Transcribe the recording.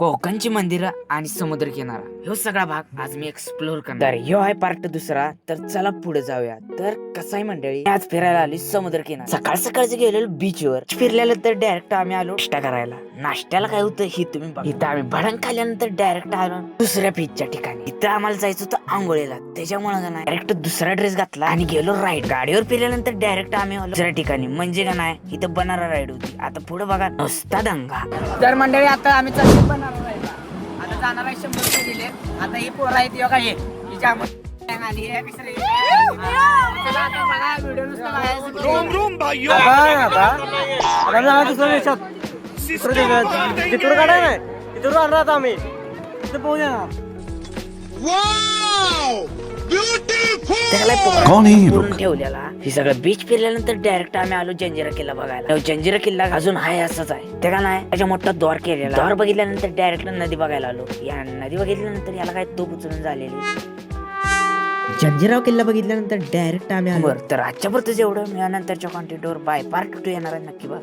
कोकणची मंदिरं आणि समुद्र किनारा ह्यो सगळा भाग आज मी एक्सप्लोर करणार. तर ह्यो आहे पार्ट दुसरा. तर चला पुढे जाऊया. तर कसं आहे मंडळी, आज फिरायला आली समुद्र किनारा. सकाळ सकाळचं गेलेलो बीचवर. फिरल्यानंतर तर डायरेक्ट आम्ही आलो नाश्ता करायला. नाश्त्याला काय होतं हे तुम्ही बघा. इथं आम्ही भडंग खाल्यानंतर डायरेक्ट आलो दुसऱ्या बीचच्या ठिकाणी. इथं आम्हाला जायचं होतं आंघोळीला. त्याच्यामुळे नाही डायरेक्ट दुसरा ड्रेस घातला आणि गेलो राईड. गाडीवर फिरल्यानंतर डायरेक्ट आम्ही आलो दुसऱ्या ठिकाणी. म्हणजे का नाही इथं बनारा राईड होती. आता पुढे बघा नुसता दंगा. तर मंडळी आता आम्ही चाललो बनारा राईडला. आता जाणार आहे 100 रुपये दिले. आता ही पोरं आहेत योगा हे आणि हे कसं चला आता बघा व्हिडिओ नुसतं बघायचं. रोम रोम भाइयों तिथून काढाय नाही तिथून आणणार आता आम्ही तिथे पोहोचूया ना. कौन है पूर्ण ठेवलेला. हे सगळं बीच फिरल्यानंतर डायरेक्ट आम्ही आलो जंजिरा किल्ला बघायला. जंजिरा किल्ला अजून आहे असंच आहे. त्या का नाही त्याच्या मोठा द्वार केलेला. द्वार बघितल्यानंतर डायरेक्ट नदी बघायला आलो. या नदी बघितल्यानंतर याला काय तोप उचलून झालेली. जंजिराव किल्ला बघितल्यानंतर डायरेक्ट आम्ही आलो. बरं तर आजच्या पुरतं जेवढं मी नंतरच्या कॉन्टेंटवर बाय पार्ट 2 येणार आहे नक्की बघ.